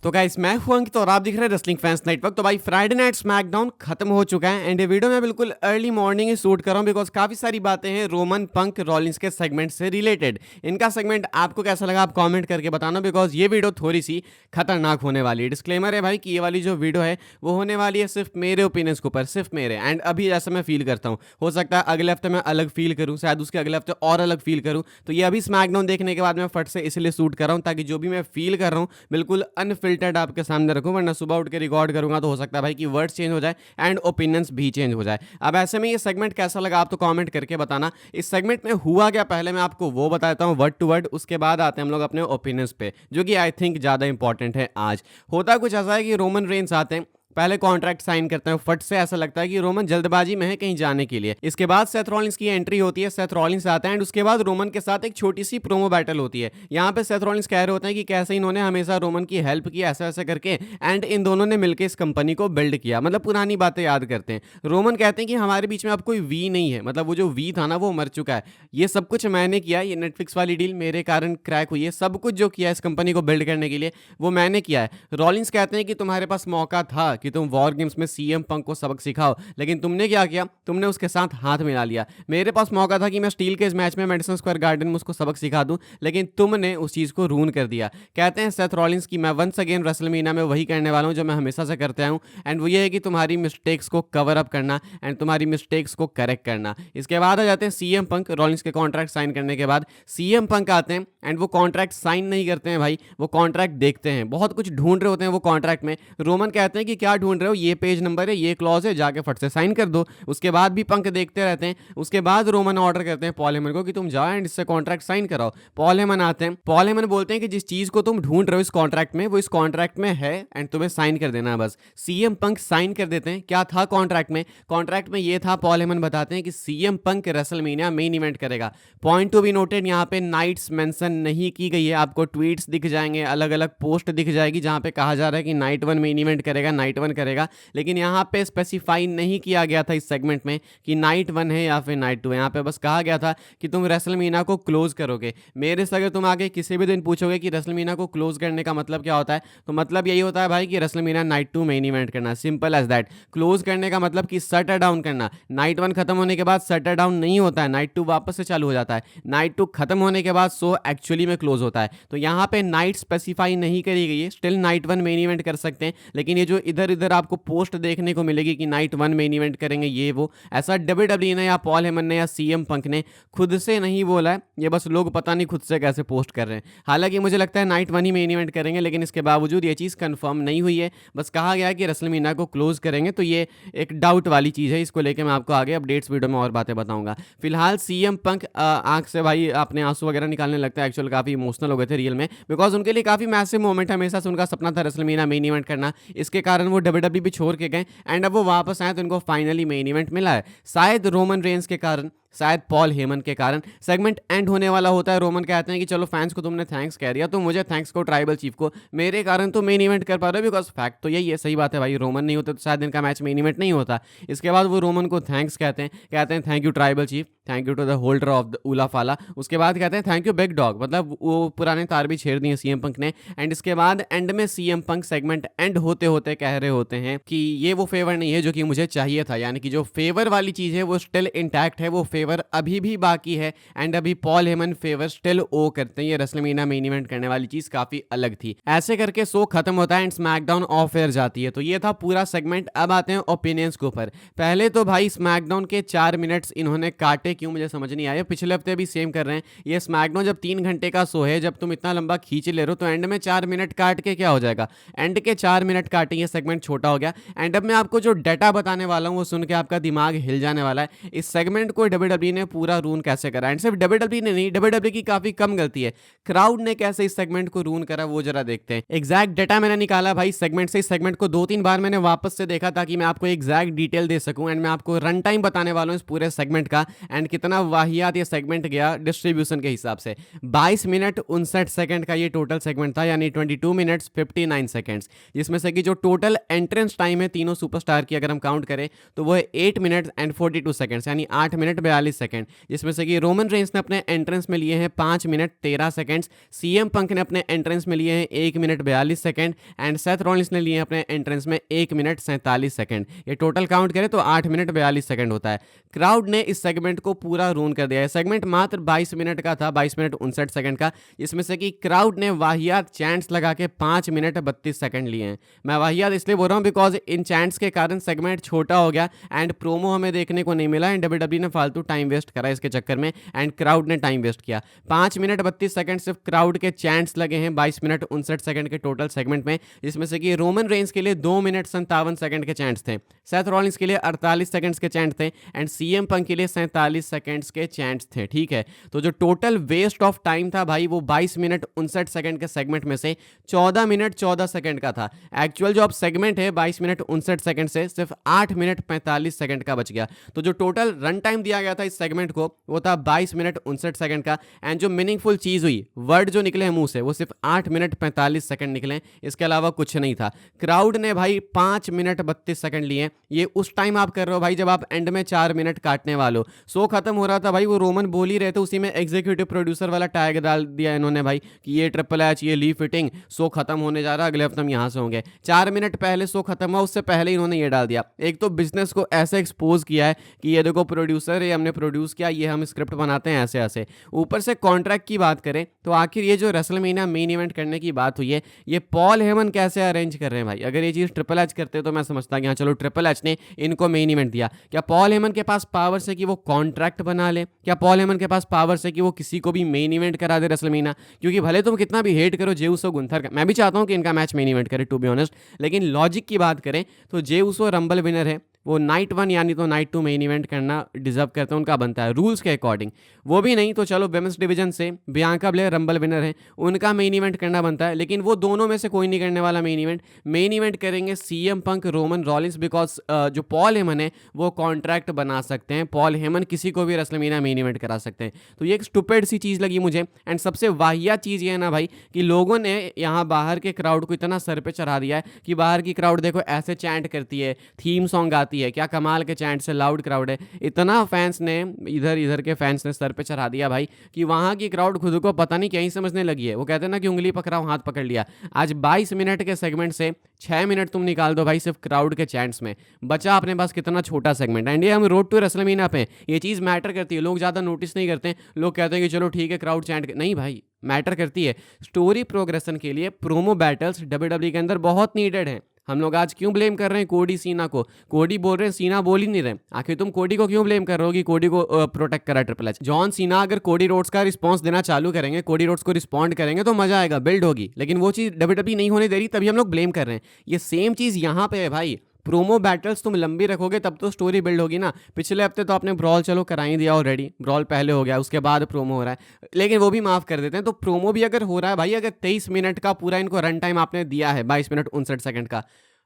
तो गाइस मैं हूं अंकित और आप दिख रहे हैं रेसलिंग फैंस नेटवर्क। तो भाई फ्राइडे नाइट स्मैकडाउन खत्म हो चुका है एंड ये वीडियो मैं बिल्कुल अर्ली मॉर्निंग ही शूट कर रहा हूं बिकॉज काफी सारी बातें हैं रोमन पंक रॉलिंस के सेगमेंट से रिलेटेड। इनका सेगमेंट आपको कैसा लगा आप कमेंट करके बताना बिकॉज ये वीडियो थोड़ी सी खतरनाक होने वाली है। डिस्क्लेमर है भाई कि ये वाली जो वीडियो है वो होने वाली है सिर्फ मेरे ओपिनियंस के ऊपर, सिर्फ मेरे एंड अभी जैसा मैं फील करता हूँ। हो सकता है अगले हफ्ते मैं अलग फील करूँ, शायद उसके अगले हफ्ते और अलग फील करूँ। तो ये अभी स्मैकडाउन देखने के बाद मैं फट से इसलिए शूट कर रहा हूँ ताकि जो भी मैं फील कर रहा हूँ बिल्कुल अनफिल्टर्ड आपके सामने रखूं, वरना सुबह उठ के रिकॉर्ड करूंगा तो हो सकता है भाई कि वर्ड्स चेंज हो जाए एंड ओपिनियंस भी चेंज हो जाए। अब ऐसे में ये सेगमेंट कैसा लगा आप तो कमेंट करके बताना। इस सेगमेंट में हुआ क्या पहले मैं आपको वो बताता हूँ वर्ड टू वर्ड, उसके बाद आते हैं हम लोग अपने ओपिनियंस पे जो कि आई थिंक ज़्यादा इंपॉर्टेंट है। आज होता कुछ ऐसा है कि रोमन रेंस आते हैं, पहले कॉन्ट्रैक्ट साइन करते हैं, फट से ऐसा लगता है कि रोमन जल्दबाजी में है कहीं जाने के लिए। इसके बाद सेथ रॉलिंस की एंट्री होती है, सेथ रॉलिंस आता है एंड उसके बाद रोमन के साथ एक छोटी सी प्रोमो बैटल होती है। यहाँ पे सेथ रॉलिंस कह रहे होते हैं कि कैसे इन्होंने हमेशा रोमन की हेल्प की ऐसा ऐसा करके एंड इन दोनों ने मिलकर इस कंपनी को बिल्ड किया, मतलब पुरानी बातें याद करते हैं। रोमन कहते हैं कि हमारे बीच में अब कोई वी नहीं है, मतलब वो जो वी था ना वो मर चुका है, ये सब कुछ मैंने किया, ये नेटफ्लिक्स वाली डील मेरे कारण क्रैक हुई है, सब कुछ जो किया इस कंपनी को बिल्ड करने के लिए वो मैंने किया है। रॉलिंस कहते हैं कि तुम्हारे पास मौका था कि तुम वॉर गेम्स में सीएम पंक को सबक सिखाओ, लेकिन तुमने क्या किया, तुमने उसके साथ हाथ मिला लिया। मेरे पास मौका था कि मैं स्टील के इस मैच में मेडिसन स्क्वायर गार्डन में उसको सबक सिखा दूं, लेकिन तुमने उस चीज को रून कर दिया। कहते हैं सेथ रॉलिंस की मैं वंस अगेन रेसलमेनिया में वही करने वाला हूं जो मैं हमेशा से करते आया हूं एंड वो ये है कि तुम्हारी मिस्टेक्स को कवर अप करना एंड तुम्हारी मिस्टेक्स को करेक्ट करना। इसके बाद आ जाते हैं सीएम पंक। रॉलिंस के कॉन्ट्रैक्ट साइन करने के बाद सीएम पंक आते हैं एंड वो कॉन्ट्रैक्ट साइन नहीं करते हैं भाई, वो कॉन्ट्रैक्ट देखते हैं, बहुत कुछ ढूंढ रहे होते हैं वो कॉन्ट्रैक्ट में। रोमन कहते हैं कि क्या ढूंढ रहे हो, ये पेज नंबर है, ये क्लॉज है, जाके फट से साइन कर दो। उसके बाद भी पंक देखते रहते हैं। उसके बाद रोमन ऑर्डर करते हैं पॉल हेमन को कि तुम जाओ एंड इससे कॉन्ट्रैक्ट साइन कराओ। पॉल हेमन आते हैं, पॉल हेमन बोलते हैं कि जिस चीज को तुम ढूंढ रहे हो इस कॉन्ट्रैक्ट में वो इस कॉन्ट्रैक्ट में है एंड तुम्हें साइन कर देना है बस। सीएम पंक साइन कर देते हैं। क्या था कॉन्ट्रैक्ट में, कॉन्ट्रैक्ट में ये था, पॉल हेमन बताते हैं कि CM Punk WrestleMania main event करेगा। पॉइंट टू बी नोटेड, यहाँ पे नाइट्स मेंशन नहीं की गई है, आपको ट्वीट्स दिख जाएंगे, अलग अलग पोस्ट दिख जाएगी जहां पे कहा जा रहा है कि नाइट वन मेन इवेंट करेगा, नाइट वन करेगा, लेकिन यहाँ पे स्पेसिफाई नहीं किया गया था इस सेगमेंट में कि नाइट वन है या फिर नाइट टू है। यहाँ पे बस कहा गया था कि तुम रेसलमेनिया को क्लोज करोगे। मेरे से अगर तुम आगे किसी भी दिन पूछोगे कि रेसलमेनिया को क्लोज करने का मतलब क्या होता है, तो मतलब यही होता है भाई कि WrestleMania night two main event करना, सिंपल एज दैट। क्लोज करने का मतलब कि शटर डाउन करना। नाइट वन खत्म होने के बाद शटर डाउन नहीं होता है, नाइट टू वापस से चालू हो जाता है। नाइट टू खत्म होने के बाद शो एक्चुअली में क्लोज होता है। तो यहाँ पे नाइट स्पेसिफाई नहीं करी गई है, still night one main event कर सकते हैं, लेकिन ये जो इधर इधर आपको पोस्ट देखने को मिलेगी कि नाइट वन मेन इवेंट करेंगे ये वो, ऐसा डब्ल्यूडब्ल्यूई ने या पॉल हेमन ने या सीएम पंक ने खुद से नहीं बोला है, ये बस लोग पता नहीं खुद से कैसे पोस्ट कर रहे हैं। हालांकि मुझे लगता है नाइट वन ही मेन इवेंट करेंगे, लेकिन इसके बावजूद ये चीज़ कंफर्म नहीं हुई है, बस कहा गया है कि रेसलमेनिया को क्लोज करेंगे। तो ये एक डाउट वाली चीज़ है, इसको लेकर मैं आपको आगे अपडेट्स वीडियो में और बातें बताऊंगा। फिलहाल सीएम पंक आंख से भाई अपने आंसू वगैरह निकालने लगता है, एक्चुअल काफ़ी इमोशनल हो गए थे रियल में, बिकॉज उनके लिए काफ़ी मैसिव मोमेंट है, हमेशा से उनका सपना था रेसलमेनिया मेन इवेंट करना। इसके कारण वो डब्ल्यूडब्ल्यूई भी छोड़ के गए एंड अब वो वापस आए तो उनको फाइनली मेन इवेंट मिला है, शायद रोमन रेंस के कारण, शायद पॉल हेमन के कारण। सेगमेंट एंड होने वाला होता है, रोमन कहते हैं कि चलो फैंस को तुमने थैंक्स कह दिया तो मुझे थैंक्स को ट्राइबल चीफ को, मेरे कारण तो मेन इवेंट कर पा रहे हो, बिकॉज फैक्ट तो यही है, सही बात है भाई, रोमन नहीं होते तो शायद इनका मैच मेन इवेंट नहीं होता। इसके बाद वो रोमन को थैंक्स कहते हैं thank you tribal chief, thank you to the holder of the ula fala. उसके बाद कहते हैं थैंक यू बिग डॉग, मतलब वो पुराने तार भी छेड़ दिए सीएम पंक ने। एंड इसके बाद एंड में सीएम पंक सेगमेंट एंड होते होते कह रहे होते हैं कि ये वो फेवर नहीं है जो कि मुझे चाहिए था, यानी कि जो फेवर वाली चीज़ है वो स्टिल इंटैक्ट है, वो फेवर अभी भी बाकी है एंड अभी पॉल हेमन फेवर स्टिल ओ करते हैं। ये रेसलमेनिया मेन इवेंट करने वाली चीज़ काफ़ी अलग थी। ऐसे करके शो खत्म होता है एंड स्मैकडाउन ऑफ एयर जाती है। तो ये था पूरा सेगमेंट। अब आते हैं ओपिनियंस के ऊपर। पहले तो भाई स्मैकडाउन के 4 मिनट्स इन्होंने काटे क्यों मुझे समझ नहीं आया, पिछले हफ्ते भी सेम कर रहे हैं। ये स्मैकडाउन जब 3 घंटे का शो है, जब तुम इतना लंबा खींच ले रहे हो तो एंड में 4 मिनट काट के क्या हो जाएगा, एंड के 4 मिनट काटे, ये सेगमेंट छोटा हो गया। एंड अब मैं आपको जो डाटा बताने वाला हूँ वो सुन के आपका दिमाग हिल जाने वाला है। इस सेगमेंट को डब्ल्यूडब्ल्यूई ने पूरा रून कैसे करा, एंड सिर्फ डब्ल्यूडब्ल्यूई ने नहीं, डब्ल्यूडब्ल्यूई की काफी कम गलती है, क्राउड ने कैसे इस सेगमेंट को रून करा वो जरा देखते हैं। एग्जैक्ट डाटा मैंने निकाला भाई सेगमेंट से। इस सेगमेंट को 2-3 बार मैंने वापस से देखा ताकि मैं आपको एग्जैक्ट डिटेल दे सकूं एंड मैं आपको रन टाइम बताने वाला हूं इस पूरे सेगमेंट का एंड कितना वाहियात ये सेगमेंट गया डिस्ट्रीब्यूशन के हिसाब से। 22 मिनट 59 सेकंड का ये टोटल सेगमेंट था, यानी 22 मिनट्स 59 सेकंड्स, जिसमें से कि जो टोटल एंट्रेंस टाइम है तीनों सुपरस्टार की अगर हम काउंट करें तो वो है 8 मिनट एंड 42 सेकंड्स, यानी 8 मिनट 42 सेकंड, जिसमें से कि रोमन रेंस ने अपने एंट्रेंस में लिए हैं 5 मिनट 13 सेकंड्स, सीएम पंक ने अपने एंट्रेंस में लिए हैं 1 minute 42 second and Seth Rollins ने लिए हैं अपने एंट्रेंस में 1 मिनट 47 सेकंड। ये टोटल काउंट करें तो 8 मिनट 42 सेकंड होता है। क्राउड ने इस सेगमेंट को पूरा रून कर दिया है। सेगमेंट मात्र 22 मिनट का था, 22 मिनट 59 सेकंड का, जिसमें से कि क्राउड ने वाहियात चैंट्स लगा के 5 मिनट 32 सेकंड लिए हैं। मैं वाहियात इसलिए बोल रहा हूँ बिकॉज इन चैंट्स के कारण सेगमेंट छोटा हो गया एंड प्रोमो हमें देखने को नहीं मिला एंड डब्ल्यूडब्ल्यू ने फालतू टाइम वेस्ट करा इसके चक्कर में एंड क्राउड ने टाइम वेस्ट किया। 5 मिनट 32 सेकंड सिर्फ क्राउड के चैंट्स लगे हैं 22 मिनट 59 सेकंड के टोटल सेगमेंट में, जिसमें से कि रोमन रेंस के लिए 2 मिनट 57 सेकंड के चैंट्स थे, सेथ रॉलिंस के लिए 48 सेकंड्स के चैंट थे एंड सीएम पंक के लिए 47 सेकंड्स के चैंट्स थे। ठीक है, तो जो टोटल वेस्ट ऑफ टाइम था भाई वो 22 मिनट 59 सेकंड के सेगमेंट में से 14 मिनट 14 सेकंड का था। एक्चुअल जो अब सेगमेंट है 22 मिनट 59 सेकंड से सिर्फ 8 मिनट 45 सेकंड का बच गया। तो जो टोटल रन टाइम दिया गया था इस सेगमेंट को वो था 22 मिनट 59 सेकंड का एंड जो मीनिंगफुल चीज हुई, वर्ड जो निकले मुंह से वो सिर्फ 8 मिनट 45 सेकंड निकले, इसके अलावा कुछ नहीं था। क्राउड ने भाई 5 मिनट 32 सेकंड लिए। ये उस टाइम आप कर रहे हो भाई जब आप एंड में 4 मिनट काटने वालो। शो खत्म हो रहा था भाई, वो रोमन बोल ही रहे थे, उसी में एग्जीक्यूटिव प्रोड्यूसर वाला टैग डाल दिया इन्होंने भाई कि ये ट्रिपल एच, ये ली फिटिंग, शो खत्म होने जा रहा, अगले हफ्ते हम यहाँ से होंगे। 4 मिनट पहले शो खत्म हुआ, उससे पहले इन्होंने ये डाल दिया। एक तो बिजनेस को ऐसे एक्सपोज किया है कि ये देखो प्रोड्यूसर है, हमने प्रोड्यूस किया, ये हम स्क्रिप्ट बनाते हैं ऐसे ऐसे। ऊपर से कॉन्ट्रैक्ट की बात करें तो आखिर ये जो रेसलमेनिया मेन इवेंट करने की बात हुई है, ये पॉल हेमन कैसे अरेंज कर रहे हैं भाई। अगर ये चीज़ ट्रिपल एच करते तो मैं समझता कि हाँ चलो ट्रिपल एच ने इनको मेन इवेंट दिया। क्या पॉल हेमन के पास पावर से कि वो कॉन्ट्रैक्ट बना ले? क्या पॉल हेमन के पास पावर से कि वो किसी को भी मेन इवेंट करा दे रेसलमेनिया? क्योंकि भले तुम कितना भी हेट करो जे उसो गुंथर का, मैं भी चाहता हूँ कि इनका मैच मेन इवेंट करे टू बी ऑनेस्ट, लेकिन लॉजिक की बात करें तो जे उसो रंबल विनर है, वो नाइट 1 यानी तो नाइट 2 मेन इवेंट करना डिजर्व करते हैं, उनका बनता है रूल्स के अकॉर्डिंग। वो भी नहीं तो चलो विमेंस डिवीजन से बियांका ब्लेयर रंबल विनर है, उनका मेन इवेंट करना बनता है, लेकिन वो दोनों में से कोई नहीं करने वाला मेन इवेंट। मेन इवेंट करेंगे CM Punk Roman Rollins, because जो पॉल हेमन है वो कॉन्ट्रैक्ट बना सकते हैं, पॉल हेमन किसी को भी रेसलमेनिया मेन इवेंट करा सकते हैं। तो ये एक स्टूपिड सी चीज़ लगी मुझे। एंड सबसे वाहियात चीज़ ये है ना भाई कि लोगों ने यहाँ बाहर के क्राउड को इतना सर पे चढ़ा दिया है कि बाहर की क्राउड देखो ऐसे चैंट करती है, थीम सॉन्ग आती है, क्या कमाल के चैंट से लाउड क्राउड है। इतना फैंस ने इधर इधर के फैंस ने सर पे चढ़ा दिया भाई कि वहाँ की क्राउड खुद को पता नहीं क्या ही समझने लगी है। वो कहते हैं ना कि उंगली पकड़ाओ हाथ पकड़ लिया। आज 22 मिनट के सेगमेंट से 6 मिनट तुम निकाल दो भाई सिर्फ क्राउड के चैंट्स में, बचा अपने पास कितना छोटा सेगमेंट। एंड ये हम रोड टू रेसलमेनिया पे ये चीज़ मैटर करती है, लोग ज़्यादा नोटिस नहीं करते। लोग कहते हैं कि चलो ठीक है क्राउड चैंट, नहीं भाई मैटर करती है। स्टोरी प्रोग्रेशन के लिए प्रोमो बैटल्स डब्ल्यूडब्ल्यू के अंदर बहुत नीडेड है। हम लोग आज क्यों ब्लेम कर रहे हैं कोडी सीना को? कोडी बोल रहे हैं, सीना बोल ही नहीं रहे। आखिर तुम कोडी को क्यों ब्लेम कर रहे हो कि कोडी को प्रोटेक्ट करा ट्रिपल एच? जॉन सीना अगर कोडी रोड्स का रिस्पांस देना चालू करेंगे, कोडी रोड्स को रिस्पॉन्ड करेंगे तो मजा आएगा, बिल्ड होगी, लेकिन वो चीज़ डब्ल्यूडब्ल्यू नहीं होने दे रही, तभी हम लोग ब्लेम कर रहे हैं। ये सेम चीज़ यहाँ पे है भाई। प्रोमो बैटल्स तुम लंबी रखोगे तब तो स्टोरी बिल्ड होगी ना। पिछले हफ्ते तो आपने ब्रॉल चलो करा ही दिया ऑलरेडी, ब्रॉल पहले हो गया, उसके बाद प्रोमो हो रहा है, लेकिन वो भी माफ़ कर देते हैं। तो प्रोमो भी अगर हो रहा है भाई, अगर 23 मिनट का पूरा इनको रन टाइम आपने दिया है 22 मिनट 59 सेकंड का,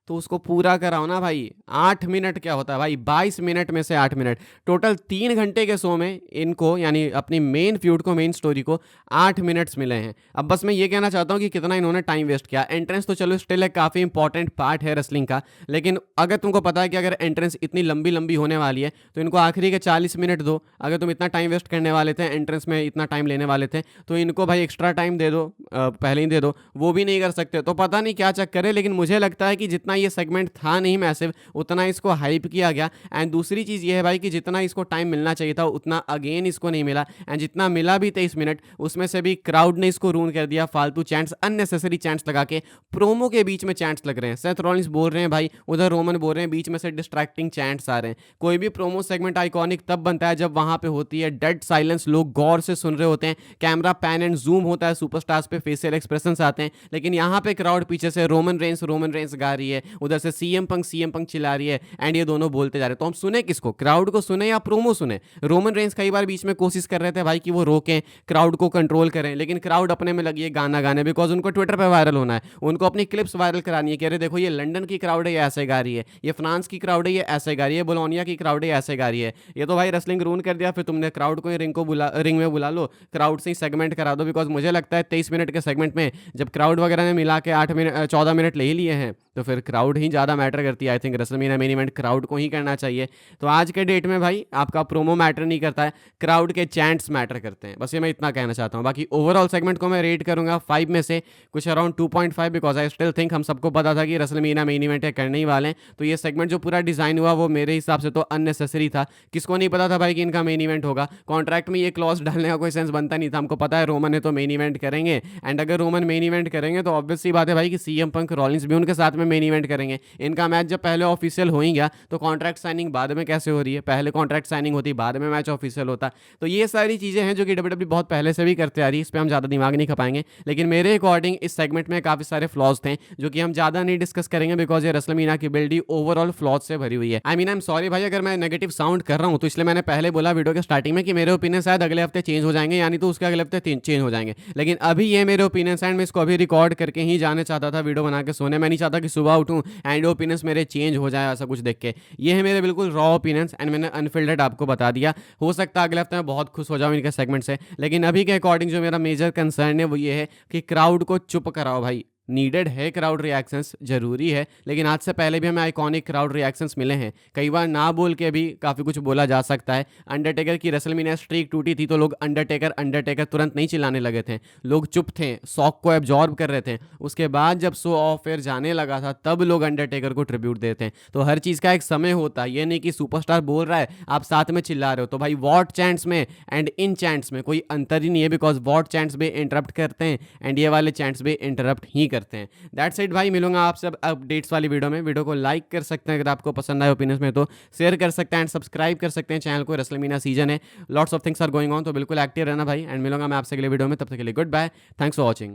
तो उसको पूरा कराओ ना भाई। 8 मिनट क्या होता है भाई, 22 मिनट में से 8 मिनट, टोटल 3 घंटे के शो में इनको यानी अपनी मेन फ्यूड को, मेन स्टोरी को 8 मिनट्स मिले हैं। अब बस मैं ये कहना चाहता हूँ कि कितना इन्होंने टाइम वेस्ट किया। एंट्रेंस तो चलो स्टिल एक काफ़ी इंपॉर्टेंट पार्ट है रेसलिंग का, लेकिन अगर तुमको पता है कि अगर एंट्रेंस इतनी लंबी लंबी होने वाली है तो इनको आखिरी के 40 मिनट दो। अगर तुम इतना टाइम वेस्ट करने वाले थे, एंट्रेंस में इतना टाइम लेने वाले थे, तो इनको भाई एक्स्ट्रा टाइम दे दो, पहले ही दे दो। वो भी नहीं कर सकते तो पता नहीं क्या चक्कर है, लेकिन मुझे लगता है कि जितना ये सेगमेंट था नहीं मैसिव, उतना इसको हाइप किया गया। एंड दूसरी चीज़ ये है भाई कि जितना इसको टाइम मिलना चाहिए था उतना अगेन इसको नहीं मिला। एंड जितना मिला भी 23 मिनट, उसमें से भी क्राउड ने इसको रून कर दिया फालतू चैंट्स, अननेसेसरी चैंट्स लगा के। प्रोमो के बीच में चैंट्स लग रहे हैं, सेथ रॉलिंस बोल रहे हैं भाई, उधर रोमन बोल रहे हैं, बीच में से डिस्ट्रैक्टिंग चैंट्स आ रहे हैं। कोई भी प्रोमो सेगमेंट आइकॉनिक तब बनता है जब वहां पे होती है डेड साइलेंस, लोग गौर से सुन रहे होते हैं, कैमरा पैन एंड जूम होता है, सुपरस्टार्स पे फेशियल एक्सप्रेशंस आते हैं, लेकिन यहाँ पे क्राउड पीछे से रोमन रेंस गा रही है, उधर से सीएम पंक चिल्ला रही है, एंड ये दोनों बोलते जा रहे हैं। तो हम सुने किसको, क्राउड को सुने या प्रोमो सुने? रोमन रेंस कई बार बीच में कोशिश कर रहे थे भाई कि वो रोकें, क्राउड को कंट्रोल करें, लेकिन क्राउड अपने में लगी है गाना गाने, बिकॉज उनको ट्विटर पे वायरल होना है, उनको अपनी क्लिप्स वायरल करानी है कि अरे देखो ये लंदन की क्राउड है, ये ऐसे गा रही है, ये फ्रांस की क्राउड है, ये ऐसे गा रही है, बोलोनिया की क्राउड है, ये ऐसे गा रही है। ये तो भाई रेसलिंग रून कर दिया। फिर तुमने क्राउड को रिंग में बुला लो, क्राउड से ही सेगमेंट करा दो, बिकॉज मुझे लगता है 23 मिनट के सेगमेंट में जब क्राउड वगैरह ने मिला के 8 मिनट 14 मिनट ले ही लिए हैं, तो फिर क्राउड ही ज़्यादा मैटर करती है। I think WrestleMania main event crowd को ही करना चाहिए। तो आज के डेट में भाई आपका प्रोमो मैटर नहीं करता है, क्राउड के चैंट्स मैटर करते हैं। बस ये मैं इतना कहना चाहता हूँ। बाकी ओवरऑल सेगमेंट को मैं रेट करूँगा 5 में से कुछ around 2.5, because I still think हम सबको पता था कि रेसलमेनिया मेन इवेंट है, करने ही वाले हैं। तो ये सेगमेंट जो पूरा डिज़ाइन हुआ वो मेरे हिसाब से तो अननेसेसरी था। किसको नहीं पता था भाई कि इनका मेन इवेंट होगा? कॉन्ट्रैक्ट में ये क्लॉज डालने का कोई सेंस बनता नहीं था। हमको पता है रोमन है तो मेन इवेंट करेंगे, एंड अगर रोमन मेन इवेंट करेंगे तो ऑब्वियस सी बात है भाई कि सीएम पंक रॉलिंस भी उनके साथ में मेन इवेंट करेंगे। इनका मैच जब पहले ऑफिशियल हो ही गया तो कॉन्ट्रैक्ट साइनिंग बाद में कैसे हो रही है? पहले कॉन्ट्रैक्ट साइनिंग होती, बाद में मैच ऑफिशियल होता। तो ये सारी चीज़ें हैं जो कि डब्ल्यूडब्ल्यू बहुत पहले से भी करते आ रही है, इस पर हम ज़्यादा दिमाग नहीं खपाएंगे। लेकिन मेरे अकॉर्डिंग इस सेगमेंट में काफ़ी सारे फ्लॉज थे जो कि हम ज़्यादा नहीं डिस्कस करेंगे, बिकॉज ये रेसलमेनिया की बिल्ड ही ओवरऑल फ्लॉज से भरी हुई है। आई एम सॉरी भाई अगर मैं नेगेटिव साउंड कर रहा हूँ, तो इसलिए मैंने पहले बोला वीडियो के स्टार्टिंग में कि मेरे ओपिनियन शायद अगले हफ्ते चेंज हो जाएंगे, यानी तो उसके अगले हफ्ते चेंज हो जाएंगे। लेकिन अभी ये मेरे ओपिनियंस एंड मैं इसको अभी रिकॉर्ड करके ही जाने चाहता था, वीडियो बना के सोने। मैं नहीं चाहता कि सुबह उठूँ एंड ओपिनियंस मेरे चेंज हो जाए ऐसा कुछ देख के। ये है मेरे बिल्कुल रॉ ओपिनियंस एंड मैंने अनफिल्टर्ड आपको बता दिया। हो सकता है अगले हफ्ते मैं बहुत खुश हो जाऊँ इनके सेगमेंट से, लेकिन अभी के अकॉर्डिंग जो मेरा मेजर कंसर्न है वो ये है कि क्राउड को चुप कराओ भाई। नीडेड है क्राउड रिएक्शंस, जरूरी है, लेकिन आज से पहले भी हमें आइकॉनिक क्राउड रिएक्शंस मिले हैं। कई बार ना बोल के भी काफ़ी कुछ बोला जा सकता है। अंडरटेकर की रेसलमेनिया स्ट्रीक टूटी थी तो लोग अंडरटेकर अंडरटेकर तुरंत नहीं चिल्लाने लगे थे, लोग चुप थे, शॉक को एब्जॉर्ब कर रहे थे। उसके बाद जब शो ऑफ एयर जाने लगा था तब लोग अंडरटेकर को ट्रिब्यूट देते हैं। तो हर चीज़ का एक समय होता है, ये नहीं कि सुपरस्टार बोल रहा है आप साथ में चिल्ला रहे हो। तो भाई वॉट चैंट्स में एंड इन चैंट्स में कोई अंतर ही नहीं है, बिकॉज वॉट चैंट्स भी इंटरप्ट करते हैं एंड ये वाले चैंट्स भी इंटरप्ट ही करते हैं। दैट्स इट भाई, मिलूंगा आपसे अपडेट्स वाली वीडियो में। वीडियो को लाइक कर सकते हैं अगर आपको पसंद आए ओपिनियंस में, तो शेयर कर सकते हैं एंड सब्सक्राइब कर सकते हैं चैनल को। रेसलमेनिया सीजन है, lots of things are going on, तो बिल्कुल एक्टिव रहना भाई। एंड मिलूंगा मैं आपसे अगले वीडियो में, तब तक के लिए goodbye, thanks for watching.